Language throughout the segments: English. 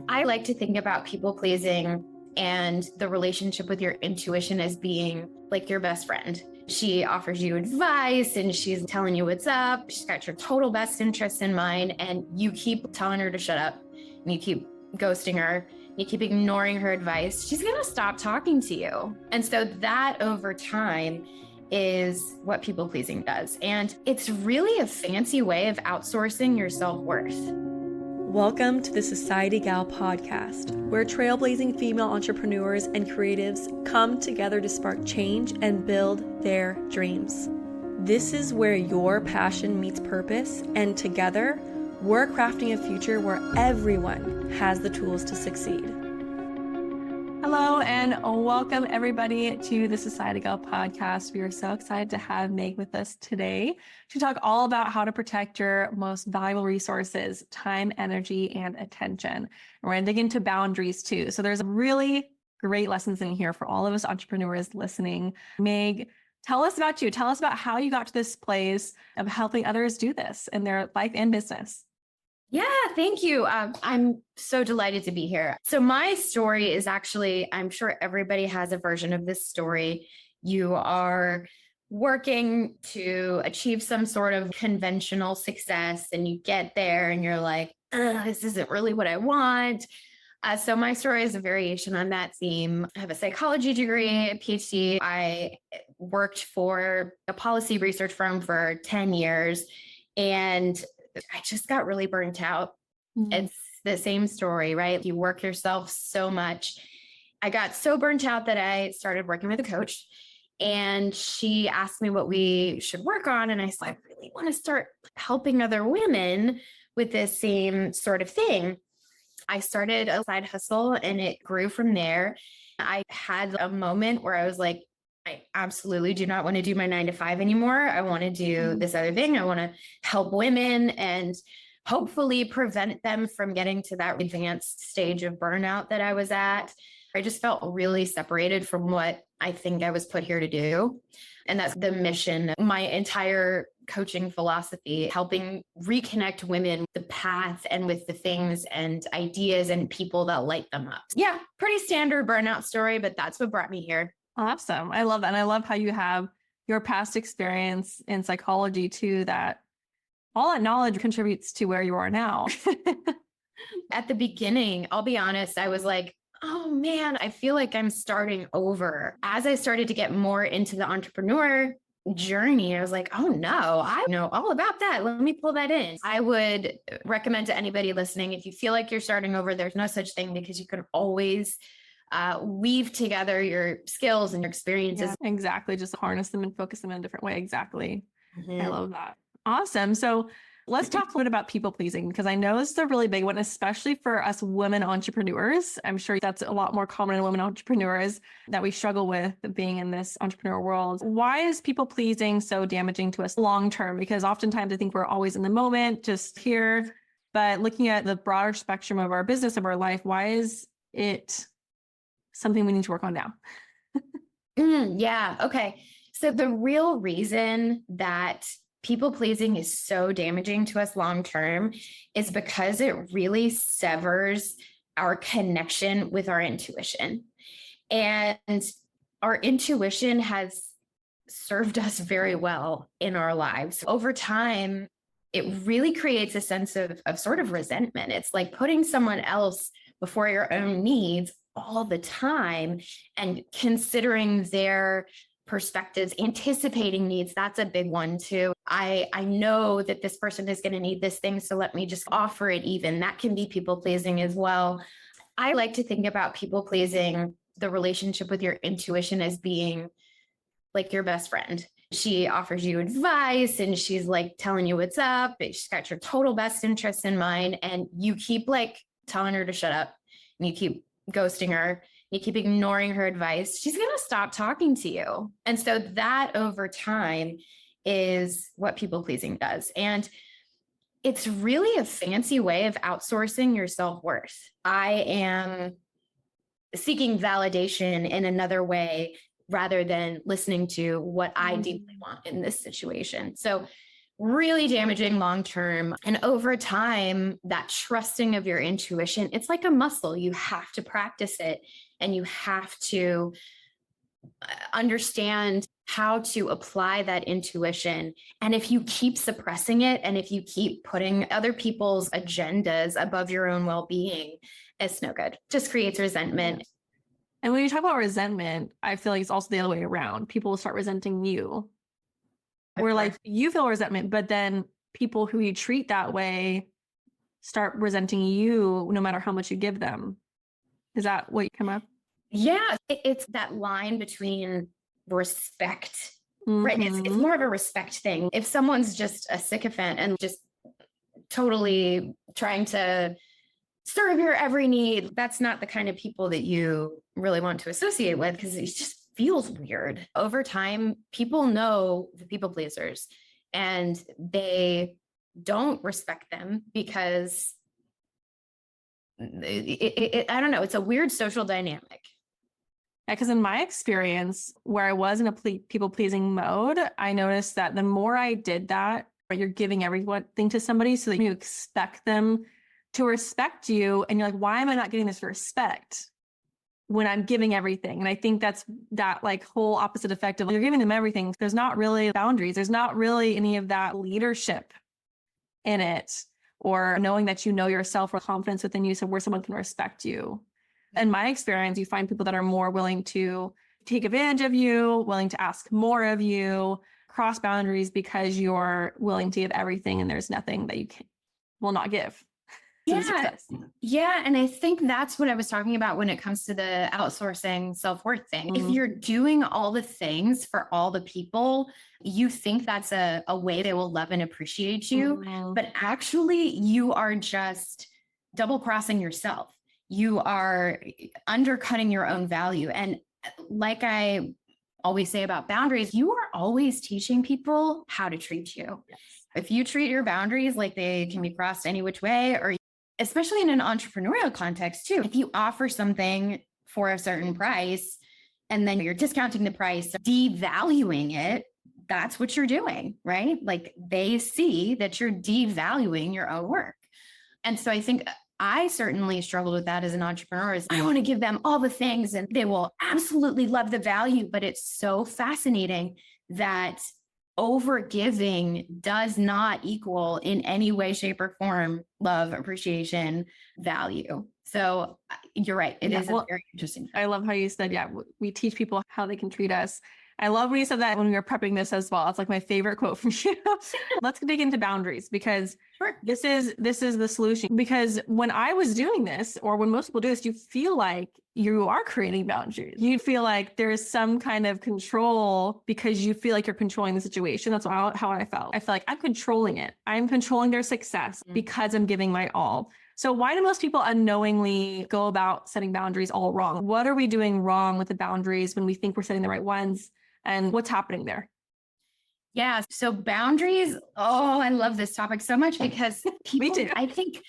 I like to think about people pleasing and the relationship with your intuition as being like your best friend. She offers you advice and she's telling you what's up. She's got your total best interests in mind, and you keep telling her to shut up and you keep ghosting her. You keep ignoring her advice. She's going to stop talking to you. And so that over time is what people pleasing does. And it's really a fancy way of outsourcing your self-worth. Welcome to the Societygal Podcast, where trailblazing female entrepreneurs and creatives come together to spark change and build their dreams. This is where your passion meets purpose, and together, we're crafting a future where everyone has the tools to succeed. Hello and welcome everybody to the Societygal Podcast. We are so excited to have Meg with us today to talk all about how to protect your most valuable resources, time, energy, and attention. And we're going to dig into boundaries too. So there's really great lessons in here for all of us entrepreneurs listening. Meg, tell us about you. Tell us about how you got to this place of helping others do this in their life and business. Yeah, thank you. I'm so delighted to be here. So my story is actually, I'm sure everybody has a version of this story. You are working to achieve some sort of conventional success and you get there and you're like, this isn't really what I want. So my story is a variation on that theme. I have a psychology degree, a PhD. I worked for a policy research firm for 10 years and I just got really burnt out. It's the same story, right? You work yourself so much. I got so burnt out that I started working with a coach, and she asked me what we should work on. And I said, I really want to start helping other women with this same sort of thing. I started a side hustle and it grew from there. I had a moment where I was like, I absolutely do not want to do my 9-to-5 anymore. I want to do this other thing. I want to help women and hopefully prevent them from getting to that advanced stage of burnout that I was at. I just felt really separated from what I think I was put here to do. And that's the mission, my entire coaching philosophy, helping reconnect women with the path and with the things and ideas and people that light them up. Yeah, pretty standard burnout story, but that's what brought me here. Awesome. I love that. And I love how you have your past experience in psychology too, that all that knowledge contributes to where you are now. At the beginning, I'll be honest, I was like, oh man, I feel like I'm starting over. As I started to get more into the entrepreneur journey, I was like, oh no, I know all about that. Let me pull that in. I would recommend to anybody listening, if you feel like you're starting over, there's no such thing, because you can always weave together your skills and your experiences. Yeah, exactly. Just harness them and focus them in a different way. Exactly. I love that. Awesome. So let's talk a little bit about people pleasing, because I know this is a really big one, especially for us women entrepreneurs. I'm sure that's a lot more common in women entrepreneurs that we struggle with being in this entrepreneur world. Why is people pleasing so damaging to us long term? Because oftentimes I think we're always in the moment, just here, but looking at the broader spectrum of our business, of our life, why is it something we need to work on now? Yeah. Okay. So the real reason that people pleasing is so damaging to us long term is because it really severs our connection with our intuition. And our intuition has served us very well in our lives. Over time, it really creates a sense of sort of resentment. It's like putting someone else before your own needs all the time and considering their perspectives, anticipating needs. That's a big one too. I know that this person is going to need this thing, so let me just offer it even. That can be people pleasing as well. I like to think about people pleasing, the relationship with your intuition, as being like your best friend. She offers you advice and she's like telling you what's up. She's got your total best interests in mind, and you keep like telling her to shut up and you keep ghosting her, you keep ignoring her advice, she's going to stop talking to you. And so that over time is what people pleasing does. And it's really a fancy way of outsourcing your self-worth. I am seeking validation in another way rather than listening to what I deeply want in this situation. So really damaging long-term. And over time, that trusting of your intuition, it's like a muscle. You have to practice it and you have to understand how to apply that intuition. And if you keep suppressing it, and if you keep putting other people's agendas above your own well-being, it's no good. Just creates resentment. And when you talk about resentment, I feel like it's also the other way around. People will start resenting you. Where like you feel resentment, but then people who you treat that way start resenting you no matter how much you give them. Is that what you come up? Yeah, it's that line between respect, right? It's more of a respect thing. If someone's just a sycophant and just totally trying to serve your every need, that's not the kind of people that you really want to associate with, because it just feels weird. Over time, people know the people pleasers and they don't respect them because I don't know, it's a weird social dynamic. Yeah, because in my experience, where I was in a people-pleasing mode, I noticed that the more I did that, you're giving everything to somebody so that you expect them to respect you. And you're like, why am I not getting this respect when I'm giving everything? And I think that's that like whole opposite effect of you're giving them everything. There's not really boundaries. There's not really any of that leadership in it, or knowing that you know yourself or confidence within you, so where someone can respect you. In my experience, you find people that are more willing to take advantage of you, willing to ask more of you, cross boundaries because you're willing to give everything and there's nothing that you will not give. Yeah. And I think that's what I was talking about when it comes to the outsourcing self-worth thing. If you're doing all the things for all the people, you think that's a way they will love and appreciate you. But actually, you are just double crossing yourself. You are undercutting your own value. And like I always say about boundaries, you are always teaching people how to treat you. Yes. If you treat your boundaries like they can be crossed any which way, or especially in an entrepreneurial context too, if you offer something for a certain price and then you're discounting the price, devaluing it, that's what you're doing, right? Like they see that you're devaluing your own work. And so I think I certainly struggled with that as an entrepreneur. I want to give them all the things and they will absolutely love the value, but it's so fascinating that overgiving does not equal in any way, shape, or form love, appreciation, value. So you're right. It is a very interesting thing. I love how you said, we teach people how they can treat us. I love when you said that when we were prepping this as well. It's like my favorite quote from you. Let's dig into boundaries, because this is the solution. Because when I was doing this, or when most people do this, you feel like you are creating boundaries. You feel like there is some kind of control because you feel like you're controlling the situation. That's how I felt. I feel like I'm controlling it. I'm controlling their success because I'm giving my all. So why do most people unknowingly go about setting boundaries all wrong? What are we doing wrong with the boundaries when we think we're setting the right ones? And what's happening there? Yeah. So boundaries. Oh, I love this topic so much because people, I think,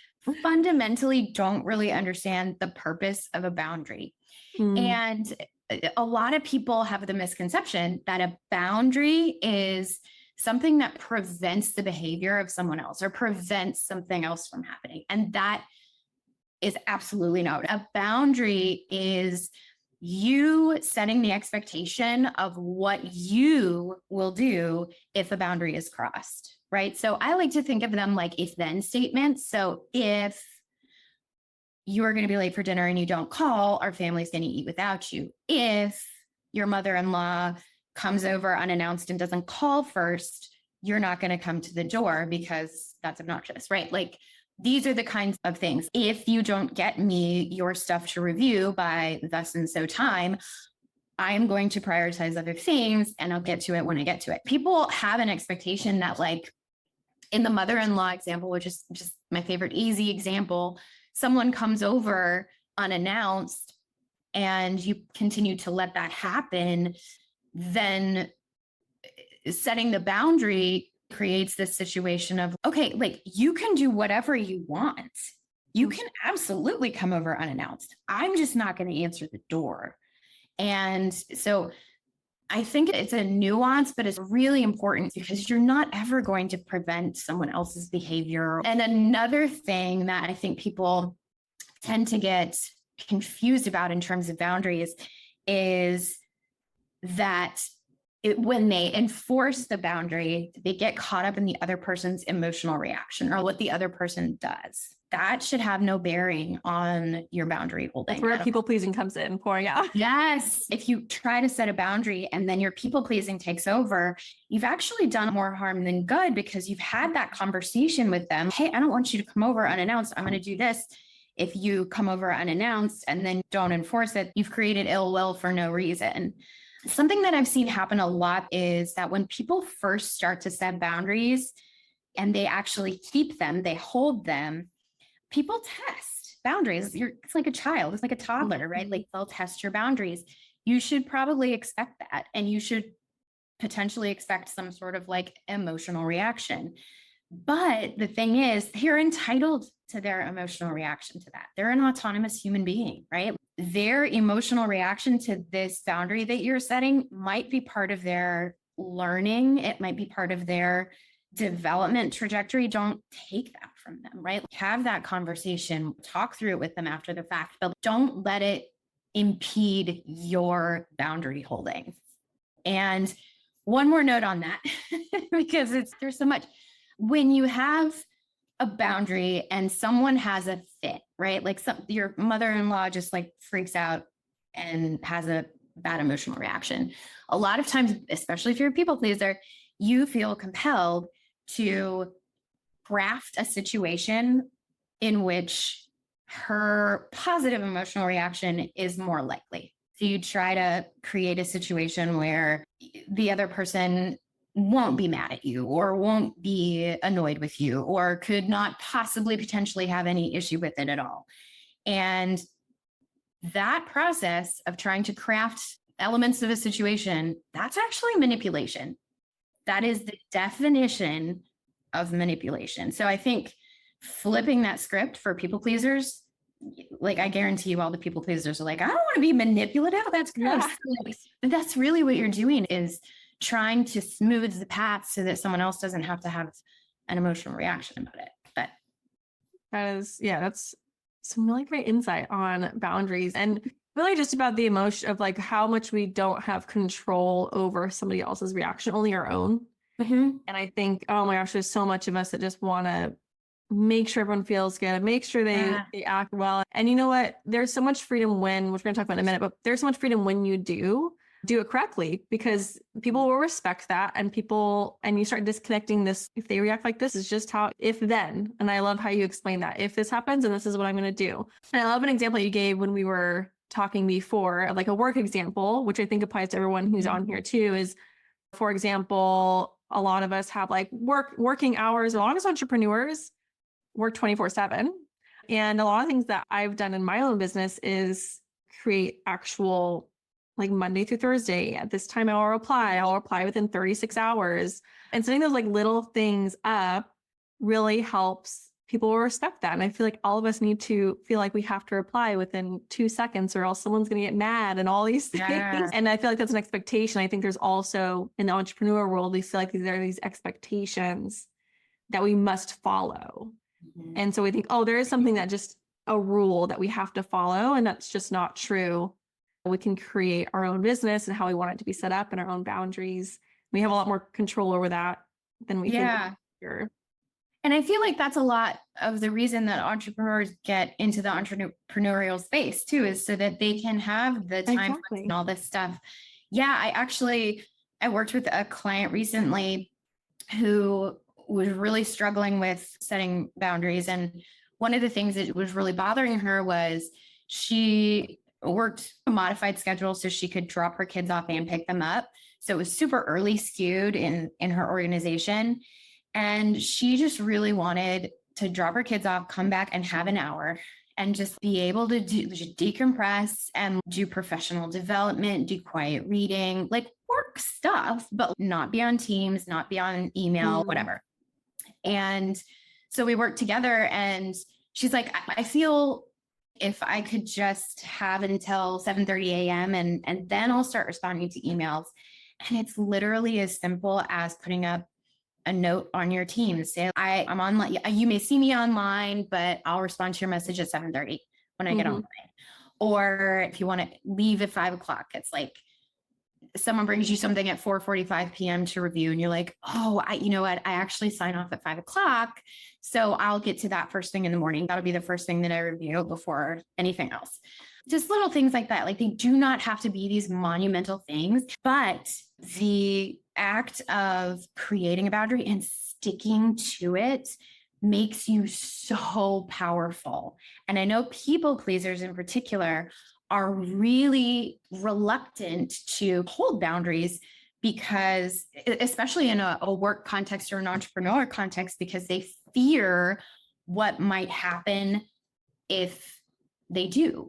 fundamentally don't really understand the purpose of a boundary. And a lot of people have the misconception that a boundary is something that prevents the behavior of someone else or prevents something else from happening. And that is absolutely not. A boundary is you setting the expectation of what you will do if a boundary is crossed, right? So I like to think of them like if-then statements. So if you are going to be late for dinner and you don't call, our family's going to eat without you. If your mother-in-law comes over unannounced and doesn't call first, you're not going to come to the door because that's obnoxious, right? Like, these are the kinds of things. If you don't get me your stuff to review by thus and so time, I'm going to prioritize other things and I'll get to it when I get to it. People have an expectation that, like in the mother-in-law example, which is just my favorite easy example, someone comes over unannounced and you continue to let that happen, then setting the boundary creates this situation of, okay, like you can do whatever you want. You can absolutely come over unannounced. I'm just not going to answer the door. And so I think it's a nuance, but it's really important because you're not ever going to prevent someone else's behavior. And another thing that I think people tend to get confused about in terms of boundaries is that when they enforce the boundary, they get caught up in the other person's emotional reaction or what the other person does. That should have no bearing on your boundary holding. That's where people pleasing comes in, pouring out. Yes. If you try to set a boundary and then your people pleasing takes over, you've actually done more harm than good because you've had that conversation with them. Hey, I don't want you to come over unannounced. I'm going to do this. If you come over unannounced and then don't enforce it, you've created ill will for no reason. Something that I've seen happen a lot is that when people first start to set boundaries and they actually keep them, they hold them, people test boundaries. It's like a child, it's like a toddler, right? Like they'll test your boundaries. You should probably expect that. And you should potentially expect some sort of like emotional reaction. But the thing is, they're entitled to their emotional reaction to that. They're an autonomous human being, right? Their emotional reaction to this boundary that you're setting might be part of their learning. It might be part of their development trajectory. Don't take that from them, right? Have that conversation, talk through it with them after the fact, but don't let it impede your boundary holding. And one more note on that, because there's so much. When you have a boundary and someone has a fit, right? Like your mother-in-law just like freaks out and has a bad emotional reaction. A lot of times, especially if you're a people pleaser, you feel compelled to craft a situation in which her positive emotional reaction is more likely. So you try to create a situation where the other person won't be mad at you or won't be annoyed with you or could not possibly potentially have any issue with it at all. And that process of trying to craft elements of a situation, that's actually manipulation. That is the definition of manipulation. So I think flipping that script for people pleasers, like I guarantee you all the people pleasers are like, I don't want to be manipulative. That's gross. Yeah. But that's really what you're doing is trying to smooth the path so that someone else doesn't have to have an emotional reaction about it. But that's some really great insight on boundaries and really just about the emotion of like how much we don't have control over somebody else's reaction, only our own. Mm-hmm. And I think, oh my gosh, there's so much of us that just want to make sure everyone feels good, make sure they act well. And you know what? There's so much freedom which we're going to talk about in a minute, but there's so much freedom when you do it correctly, because people will respect that, and you start disconnecting this. If they react like this, is just how, if then, and I love how you explain that. If this happens, and this is what I'm going to do. And I love an example you gave when we were talking before, like a work example, which I think applies to everyone who's on here too, is, for example, a lot of us have like working hours. A lot of us entrepreneurs work 24/7. And a lot of things that I've done in my own business is create actual, like Monday through Thursday, at this time I'll reply within 36 hours. And setting those like little things up really helps people respect that. And I feel like all of us need to feel like we have to reply within 2 seconds or else someone's going to get mad and all these things. Yeah. And I feel like that's an expectation. I think there's also in the entrepreneur world, we feel like there are these expectations that we must follow. Mm-hmm. And so we think, oh, there is something that just a rule that we have to follow. And that's just not true. We can create our own business and how we want it to be set up and our own boundaries. We have a lot more control over that than we think. Here. And I feel like that's a lot of the reason that entrepreneurs get into the entrepreneurial space too, is so that they can have the time and all this stuff. Yeah, I worked with a client recently who was really struggling with setting boundaries. And one of the things that was really bothering her was she worked a modified schedule so she could drop her kids off and pick them up. So it was super early skewed in her organization. And she just really wanted to drop her kids off, come back and have an hour and just be able to decompress and do professional development, do quiet reading, like work stuff, but not be on Teams, not be on email, whatever. And so we worked together and she's like, I feel if I could just have until 7:30 a.m. and then I'll start responding to emails. And it's literally as simple as putting up a note on your team. Say, I'm online. You may see me online, but I'll respond to your message at 7:30 when I get online. Or if you want to leave at 5:00, it's like someone brings you something at 4:45 p.m. to review, and you're like, oh, you know what? I actually sign off at 5:00. So I'll get to that first thing in the morning. That'll be the first thing that I review before anything else. Just little things like that. Like, they do not have to be these monumental things, but the act of creating a boundary and sticking to it makes you so powerful. And I know people pleasers in particular are really reluctant to hold boundaries because, especially in a work context or an entrepreneur context, because they fear what might happen if they do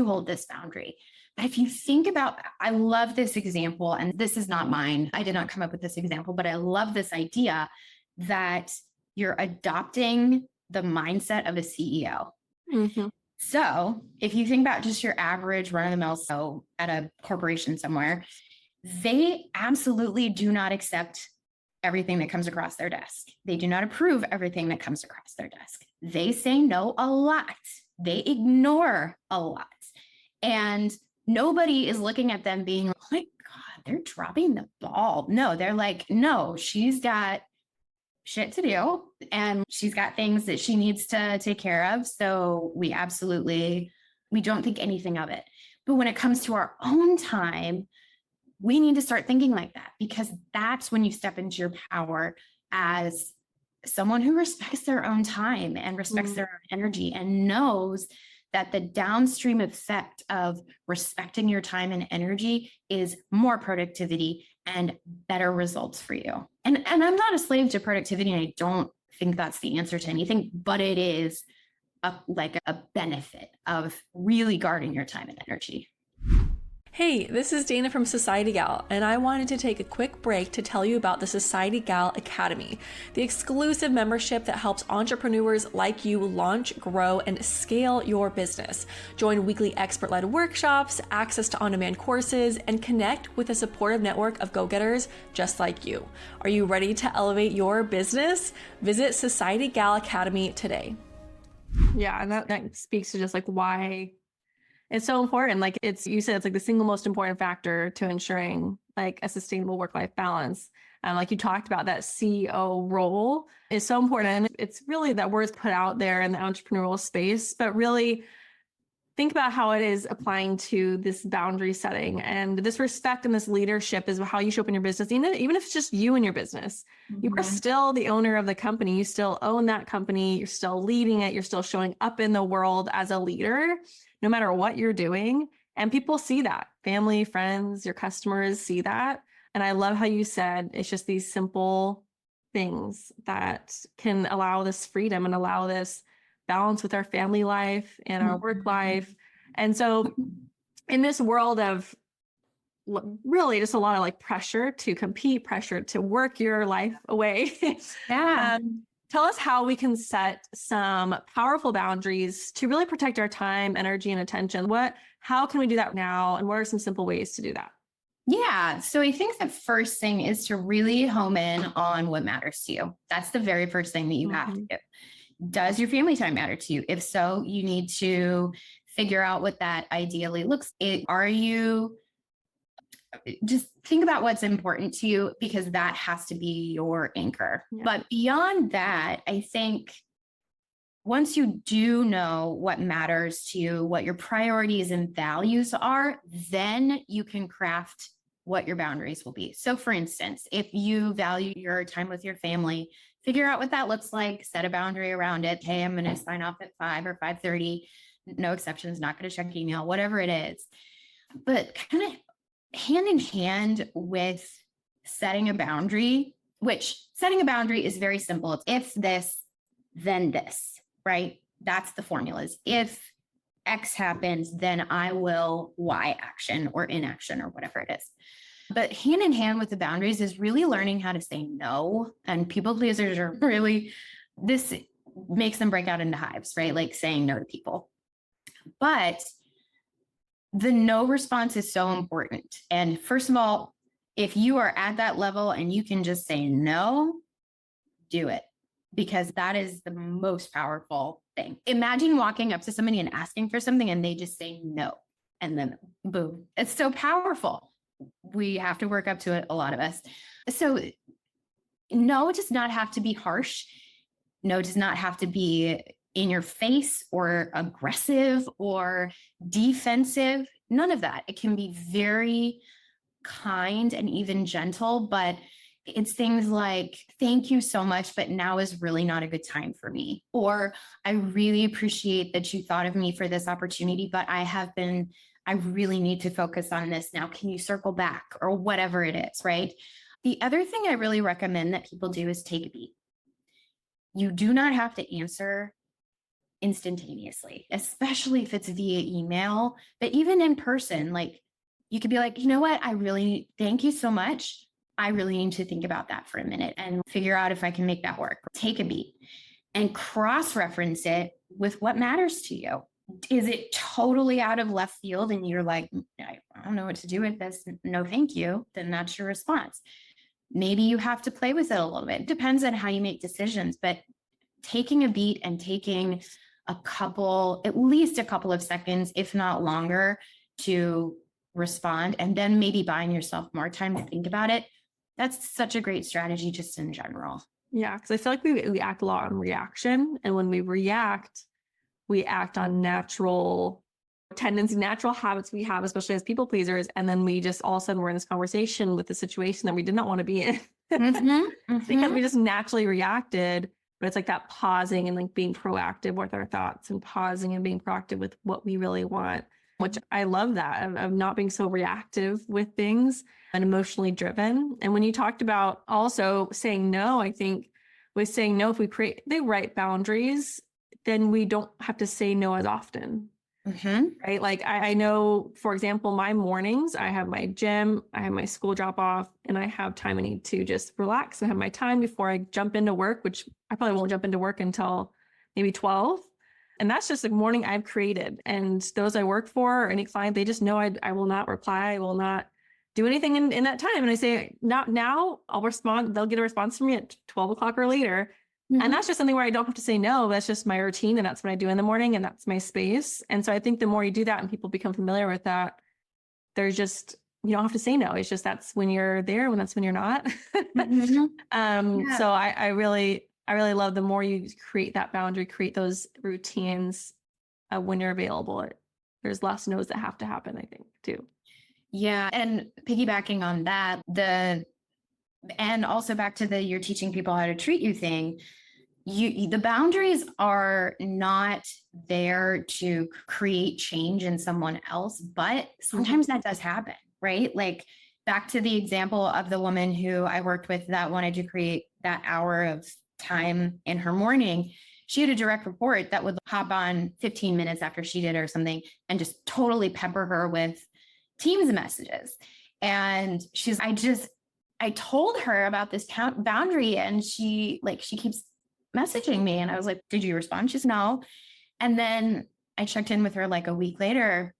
hold this boundary. But if you think about, I love this example, and this is not mine. I did not come up with this example, but I love this idea that you're adopting the mindset of a CEO. Mm-hmm. So if you think about just your average run-of-the-mill CEO at a corporation somewhere, they absolutely do not accept everything that comes across their desk. They do not approve everything that comes across their desk. They say no a lot. They ignore a lot. And nobody is looking at them being like, oh my God, they're dropping the ball. No, they're like, no, she's got shit to do and she's got things that she needs to take care of. So we don't think anything of it. But when it comes to our own time, we need to start thinking like that, because that's when you step into your power as someone who respects their own time and respects their own energy and knows that the downstream effect of respecting your time and energy is more productivity and better results for you. And I'm not a slave to productivity, and I don't think that's the answer to anything, but it is a benefit of really guarding your time and energy. Hey, this is Dana from Societygal, and I wanted to take a quick break to tell you about the Societygal Academy, the exclusive membership that helps entrepreneurs like you launch, grow, and scale your business. Join weekly expert-led workshops, access to on-demand courses, and connect with a supportive network of go-getters just like you. Are you ready to elevate your business? Visit Societygal Academy today. Yeah, and that speaks to just like why it's so important. Like you said, it's like the single most important factor to ensuring like a sustainable work-life balance. Like you talked about, that CEO role is so important. And it's really that word's put out there in the entrepreneurial space, but really think about how it is applying to this boundary setting, and this respect and this leadership is how you show up in your business. Even if it's just you and your business, you are still the owner of the company. You still own that company. You're still leading it. You're still showing up in the world as a leader, no matter what you're doing. And people see that. Family, friends, your customers see that. And I love how you said it's just these simple things that can allow this freedom and allow this balance with our family life and our work life. And so in this world of really just a lot of like pressure to compete, pressure to work your life away. Tell us how we can set some powerful boundaries to really protect our time, energy, and attention. How can we do that now? And what are some simple ways to do that? Yeah. So I think the first thing is to really home in on what matters to you. That's the very first thing that you have to do. Does your family time matter to you? If so, you need to figure out what that ideally looks like. Just think about what's important to you, because that has to be your anchor. Yeah. But beyond that, I think once you do know what matters to you, what your priorities and values are, then you can craft what your boundaries will be. So for instance, if you value your time with your family, figure out what that looks like, set a boundary around it. Hey, I'm going to sign off at 5 or 5:30, no exceptions, not going to check email, whatever it is. But kind of hand in hand with setting a boundary, which setting a boundary is very simple. It's if this, then this, right? That's the formulas. If X happens, then I will Y action or inaction or whatever it is. But hand in hand with the boundaries is really learning how to say no. And people pleasers are really, this makes them break out into hives, right? Like saying no to people. But the no response is so important. And first of all, If you are at that level and you can just say no, do it, because that is the most powerful thing. Imagine walking up to somebody and asking for something and they just say no. And then boom, it's so powerful. We have to work up to it, a lot of us. So no does not have to be harsh. No does not have to be in your face or aggressive or defensive. None of that. It can be very kind and even gentle, but it's things like, thank you so much, but now is really not a good time for me. Or I really appreciate that you thought of me for this opportunity, but I really need to focus on this now. Can you circle back, or whatever it is, right? The other thing I really recommend that people do is take a beat. You do not have to answer instantaneously, especially if it's via email, but even in person, like you could be like, you know what? Thank you so much. I really need to think about that for a minute and figure out if I can make that work. Take a beat and cross-reference it with what matters to you. Is it totally out of left field and you're like, I don't know what to do with this, no thank you, then that's your response. Maybe you have to play with it a little bit. It depends on how you make decisions, but taking a beat and taking at least a couple of seconds, if not longer, to respond, and then maybe buying yourself more time to think about it. That's such a great strategy just in general. Yeah, because I feel like we act a lot on reaction. And when we act on natural tendencies, natural habits we have, especially as people pleasers. And then we just all of a sudden we're in this conversation with the situation that we did not want to be in. Because we just naturally reacted. But it's like that pausing and like being proactive with our thoughts, and pausing and being proactive with what we really want, which I love that of not being so reactive with things and emotionally driven. And when you talked about also saying no, I think with saying no, if we create the right boundaries, then we don't have to say no as often. Right? Like I know, for example, my mornings, I have my gym, I have my school drop off, and I have time I need to just relax and have my time before I jump into work, which I probably won't jump into work until maybe 12. And that's just a morning I've created. And those I work for, or any client, they just know I will not reply. I will not do anything in that time. And I say, not now, I'll respond. They'll get a response from me at 12 o'clock or later. And that's just something where I don't have to say no. That's just my routine. And that's what I do in the morning. And that's my space. And so I think the more you do that and people become familiar with that, there's just, you don't have to say no. It's just, that's when you're there, when that's when you're not. So I really love the more you create that boundary, create those routines when you're available. There's less no's that have to happen, I think, too. Yeah. And piggybacking on that, and also back to you're teaching people how to treat you thing, the boundaries are not there to create change in someone else, but sometimes that does happen, right? Like back to the example of the woman who I worked with that wanted to create that hour of time in her morning. She had a direct report that would hop on 15 minutes after she did or something and just totally pepper her with Teams messages. And I told her about this boundary, and she keeps messaging me. And I was like, did you respond? She's no. And then I checked in with her like a week later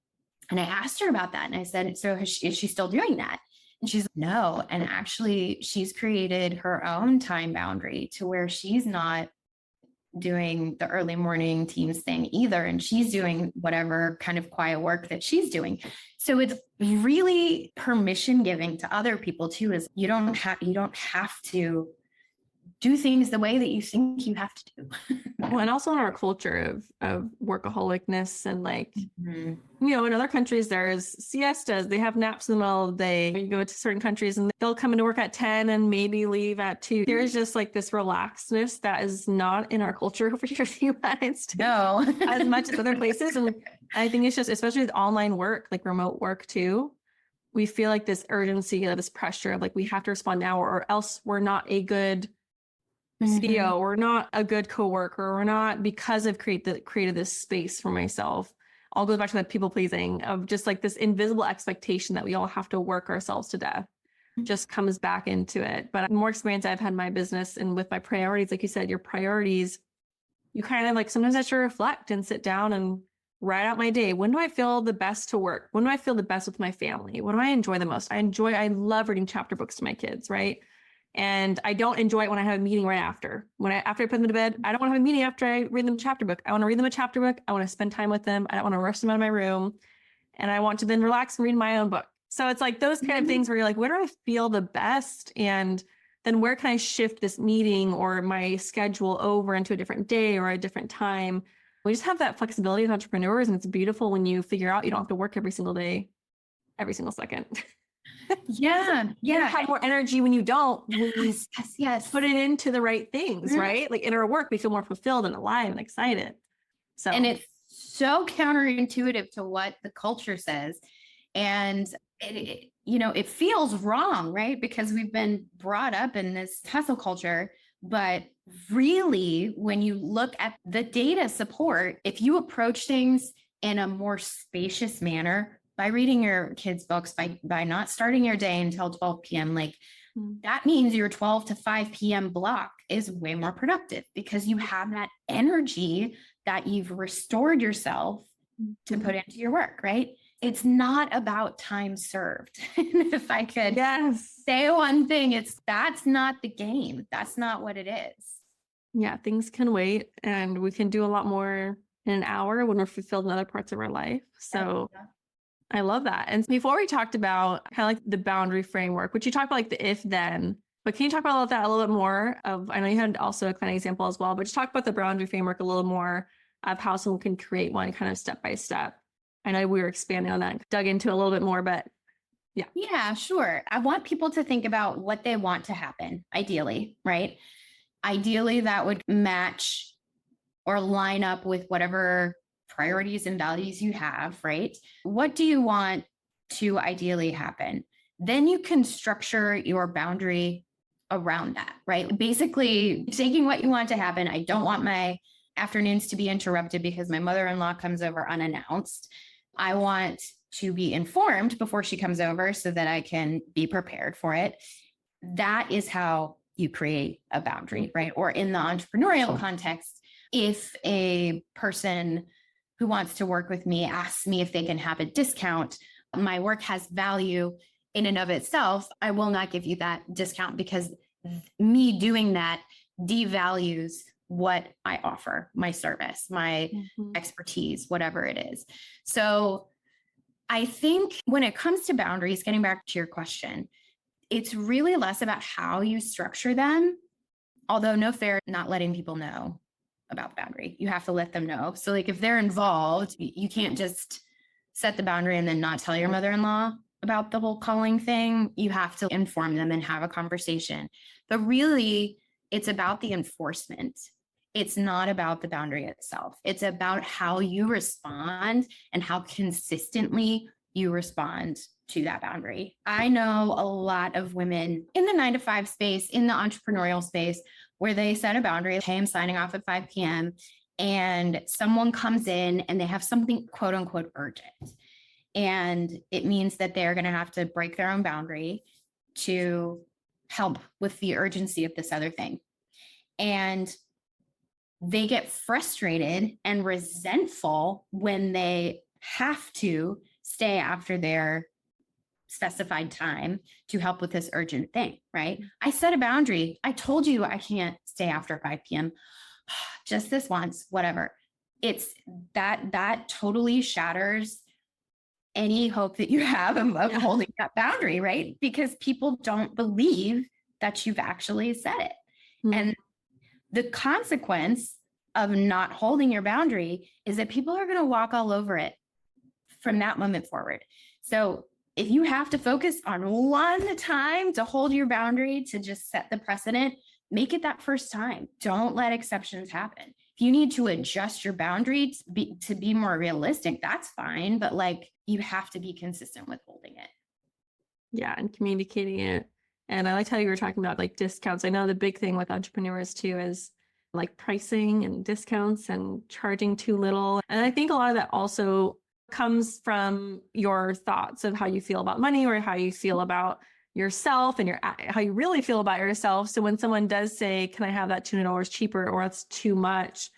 and I asked her about that. And I said, so is she still doing that? And she's like, no. And actually she's created her own time boundary to where she's not doing the early morning Teams thing either. And she's doing whatever kind of quiet work that she's doing. So it's really permission giving to other people too, is you don't have to do things the way that you think you have to do. Well, and also in our culture of workaholicness and like, you know, in other countries, there's siestas, they have naps in the middle of the day. You go to certain countries and they'll come into work at 10 and maybe leave at 2. There is just like this relaxedness that is not in our culture over here in the United States. No. As much as other places. And I think it's just, especially with online work, like remote work too, we feel like this urgency, this pressure of like, we have to respond now or else we're not a good CEO, we're not a good coworker, we're not, because I've created this space for myself. All goes back to that people pleasing of just like this invisible expectation that we all have to work ourselves to death just comes back into it. But the more experience I've had in my business and with my priorities, like you said, your priorities, you kind of like sometimes have to reflect and sit down and write out my day. When do I feel the best to work? When do I feel the best with my family? What do I enjoy the most? I love reading chapter books to my kids, right? And I don't enjoy it when I have a meeting right after. After I put them to bed, I don't want to have a meeting after I read them a chapter book. I want to read them a chapter book. I want to spend time with them. I don't want to rush them out of my room. And I want to then relax and read my own book. So it's like those kind of things where you're like, where do I feel the best? And then where can I shift this meeting or my schedule over into a different day or a different time? We just have that flexibility as entrepreneurs. And it's beautiful when you figure out you don't have to work every single day, every single second. Yeah. You have more energy when you don't. Yes. Put it into the right things, right? Like in our work, we feel more fulfilled and alive and excited. So, and it's so counterintuitive to what the culture says. And it feels wrong, right? Because we've been brought up in this hustle culture. But really, when you look at the data support, if you approach things in a more spacious manner, by reading your kids' books, by not starting your day until 12 p.m., like that means your 12 to 5 p.m. block is way more productive because you have that energy that you've restored yourself to put into your work, right? It's not about time served. If I could say one thing, that's not the game. That's not what it is. Yeah, things can wait and we can do a lot more in an hour when we're fulfilled in other parts of our life. So I love that. And before we talked about kind of like the boundary framework, which you talked about like the if then, but can you talk about that a little bit more I know you had also a kind of example as well, but just talk about the boundary framework a little more of how someone can create one kind of step by step. I know we were expanding on that, dug into a little bit more, but yeah. Yeah, sure. I want people to think about what they want to happen, ideally, right? Ideally, that would match or line up with whatever priorities and values you have, right? What do you want to ideally happen? Then you can structure your boundary around that, right? Basically, taking what you want to happen. I don't want my afternoons to be interrupted because my mother-in-law comes over unannounced. I want to be informed before she comes over so that I can be prepared for it. That is how you create a boundary, right? Or in the entrepreneurial context, if a person who wants to work with me asks me if they can have a discount, my work has value in and of itself, I will not give you that discount because me doing that devalues what I offer, my service, my expertise, whatever it is. So I think when it comes to boundaries, getting back to your question, it's really less about how you structure them, although no fair not letting people know about the boundary. You have to let them know. So like if they're involved, you can't just set the boundary and then not tell your mother-in-law about the whole calling thing. You have to inform them and have a conversation. But really, it's about the enforcement. It's not about the boundary itself. It's about how you respond and how consistently you respond to that boundary. I know a lot of women in the 9-to-5 space, in the entrepreneurial space, where they set a boundary. Hey, I'm signing off at 5 p.m. and someone comes in and they have something quote unquote urgent. And it means that they're going to have to break their own boundary to help with the urgency of this other thing. And they get frustrated and resentful when they have to stay after their specified time to help with this urgent thing, right? I set a boundary. I told you I can't stay after 5 p.m. Just this once, whatever. It's that totally shatters any hope that you have of holding that boundary, right? Because people don't believe that you've actually set it. And the consequence of not holding your boundary is that people are going to walk all over it from that moment forward. So if you have to focus on one time to hold your boundary, to just set the precedent, make it that first time. Don't let exceptions happen. If you need to adjust your boundary to be more realistic, that's fine. But like, you have to be consistent with holding it. Yeah, and communicating it. And I liked how you were talking about like discounts. I know the big thing with entrepreneurs too is like pricing and discounts and charging too little. And I think a lot of that also comes from your thoughts of how you feel about money or how you feel about yourself and how you really feel about yourself. So when someone does say, can I have that $200 cheaper or it's too much,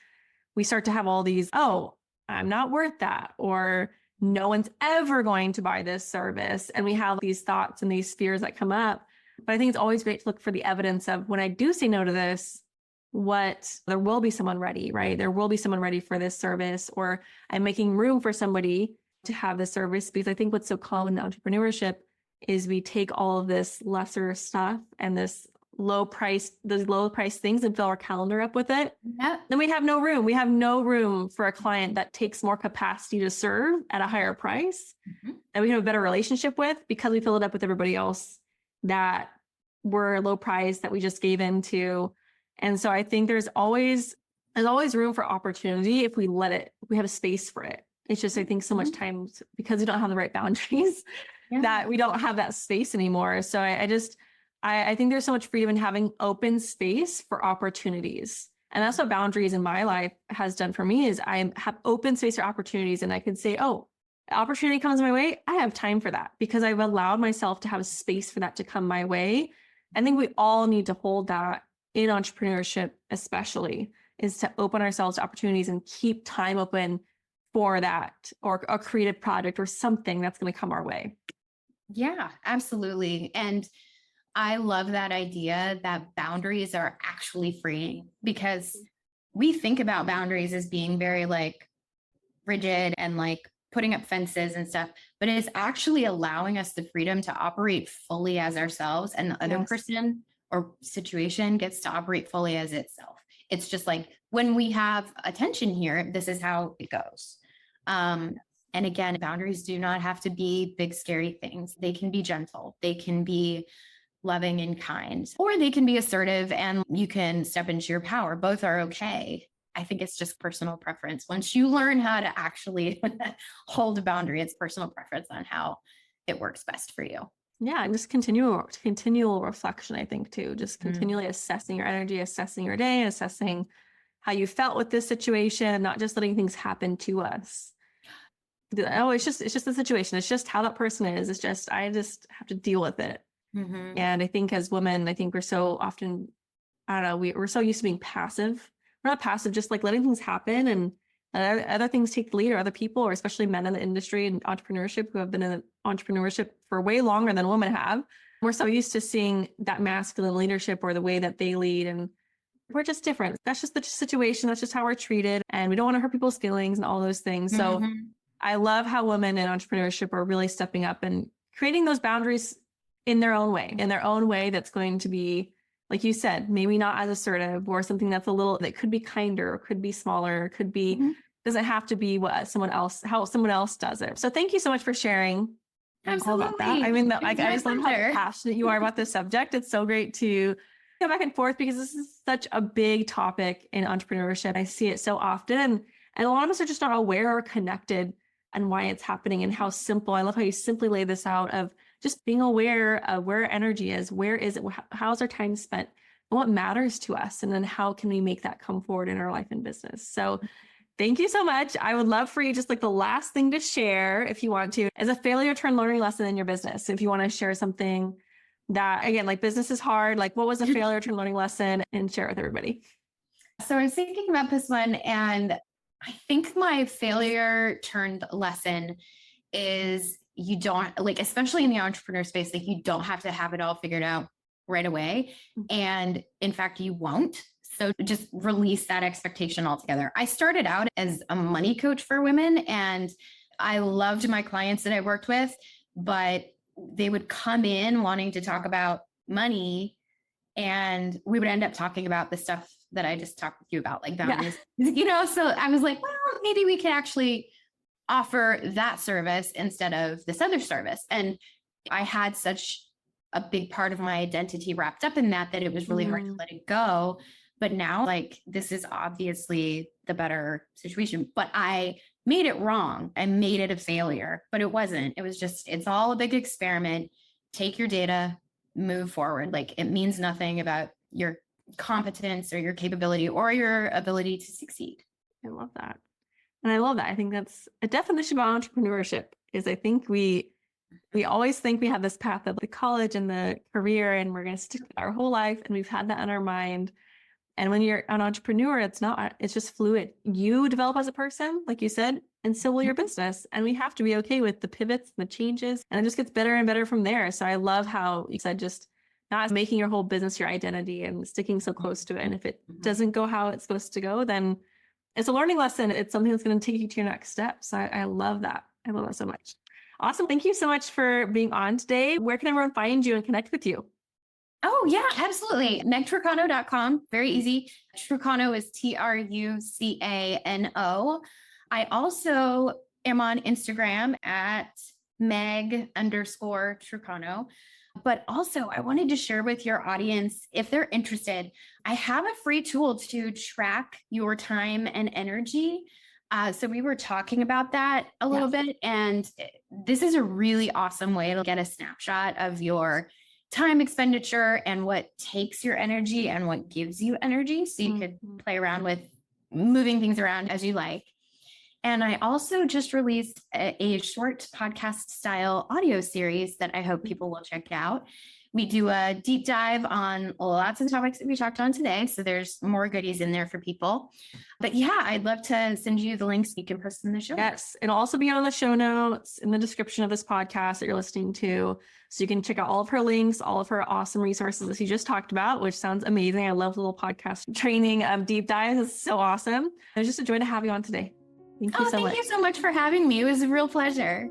we start to have all these, oh, I'm not worth that, or no one's ever going to buy this service. And we have these thoughts and these fears that come up. But I think it's always great to look for the evidence of when I do say no to this, there will be someone ready, right? There will be someone ready for this service, or I'm making room for somebody to have this service. Because I think what's so common in entrepreneurship is we take all of this lesser stuff and those low price things and fill our calendar up with it. Yep. Then we have no room. We have no room for a client that takes more capacity to serve at a higher price, and we have a better relationship with, because we fill it up with everybody else that were low price that we just gave into. And so I think there's always room for opportunity if we have a space for it. It's just, I think so much times because we don't have the right boundaries that we don't have that space anymore. So I think there's so much freedom in having open space for opportunities. And that's what boundaries in my life has done for me, is I have open space for opportunities. And I can say, oh, opportunity comes my way, I have time for that, because I've allowed myself to have a space for that to come my way. I think we all need to hold that in entrepreneurship, especially, is to open ourselves to opportunities and keep time open for that, or a creative project or something that's going to come our way. Yeah, absolutely. And I love that idea that boundaries are actually freeing, because we think about boundaries as being very like rigid and like putting up fences and stuff, but it's actually allowing us the freedom to operate fully as ourselves, and the other person or situation gets to operate fully as itself. It's just like, when we have attention here, this is how it goes. And again, boundaries do not have to be big, scary things. They can be gentle. They can be loving and kind, or they can be assertive and you can step into your power. Both are okay. I think it's just personal preference. Once you learn how to actually hold a boundary, it's personal preference on how it works best for you. Yeah. And just continual reflection, I think, too, just continually assessing your energy, assessing your day, assessing how you felt with this situation, not just letting things happen to us. Oh, it's just the situation. It's just how that person is. I just have to deal with it. And I think as women, I think we're so often, I don't know, we're so used to being passive. We're not passive, just like letting things happen and other things take the lead, or other people, or especially men in the industry and entrepreneurship who have been in entrepreneurship for way longer than women have. We're so used to seeing that masculine leadership or the way that they lead, and we're just different. That's just the situation. That's just how we're treated. And we don't want to hurt people's feelings and all those things. So I love how women in entrepreneurship are really stepping up and creating those boundaries in their own way that's going to be, like you said, maybe not as assertive, or something that's that could be kinder, or could be smaller, could be, doesn't have to be how someone else does it. So thank you so much for sharing. Absolutely. All about that. I mean, I just love how passionate you are about this subject. It's so great to go back and forth, because this is such a big topic in entrepreneurship. I see it so often, and a lot of us are just not aware or connected and why it's happening, and how simple. I love how you simply lay this out of just being aware of where energy is, where is it, how's our time spent, and what matters to us, and then how can we make that come forward in our life and business. So thank you so much. I would love for you, just like the last thing to share, if you want to, as a failure turn learning lesson in your business. If you want to share something that, again, like business is hard, like what was a failure turn learning lesson, and share it with everybody. So I was thinking about this one, and I think my failure turned lesson is, you don't, like, especially in the entrepreneur space, like you don't have to have it all figured out right away. And in fact, you won't. So just release that expectation altogether. I started out as a money coach for women, and I loved my clients that I worked with, but they would come in wanting to talk about money, and we would end up talking about the stuff that I just talked with you about, like boundaries, so I was like, well, maybe we can actually offer that service instead of this other service. And I had such a big part of my identity wrapped up in that it was really hard to let it go. But now, like, this is obviously the better situation, but I made it wrong. I made it a failure, but it wasn't. It was just, it's all a big experiment. Take your data, move forward. Like, it means nothing about your competence or your capability or your ability to succeed. I love that. And I love that. I think that's a definition of entrepreneurship, is I think we always think we have this path of the college and the career, and we're going to stick with our whole life. And we've had that in our mind. And when you're an entrepreneur, it's just fluid. You develop as a person, like you said, and so will your business. And we have to be okay with the pivots and the changes. And it just gets better and better from there. So I love how you said just not making your whole business your identity and sticking so close to it. And if it doesn't go how it's supposed to go, then it's a learning lesson. It's something that's going to take you to your next step. So I love that. I love that so much. Awesome. Thank you so much for being on today. Where can everyone find you and connect with you? Oh, yeah, absolutely. MegTrucano.com. Very easy. Trucano is Trucano. I also am on Instagram at Meg_Trucano. But also, I wanted to share with your audience, if they're interested, I have a free tool to track your time and energy. So we were talking about that a little bit, and this is a really awesome way to get a snapshot of your time expenditure and what takes your energy and what gives you energy. So you could play around with moving things around as you like. And I also just released a short podcast style audio series that I hope people will check out. We do a deep dive on lots of the topics that we talked on today. So there's more goodies in there for people. But yeah, I'd love to send you the links. You can post them in the show notes. Yes. It'll also be on the show notes in the description of this podcast that you're listening to. So you can check out all of her links, all of her awesome resources that she just talked about, which sounds amazing. I love the little podcast training deep dives. It's so awesome. It was just a joy to have you on today. Thank you so much. Thank you so much for having me. It was a real pleasure.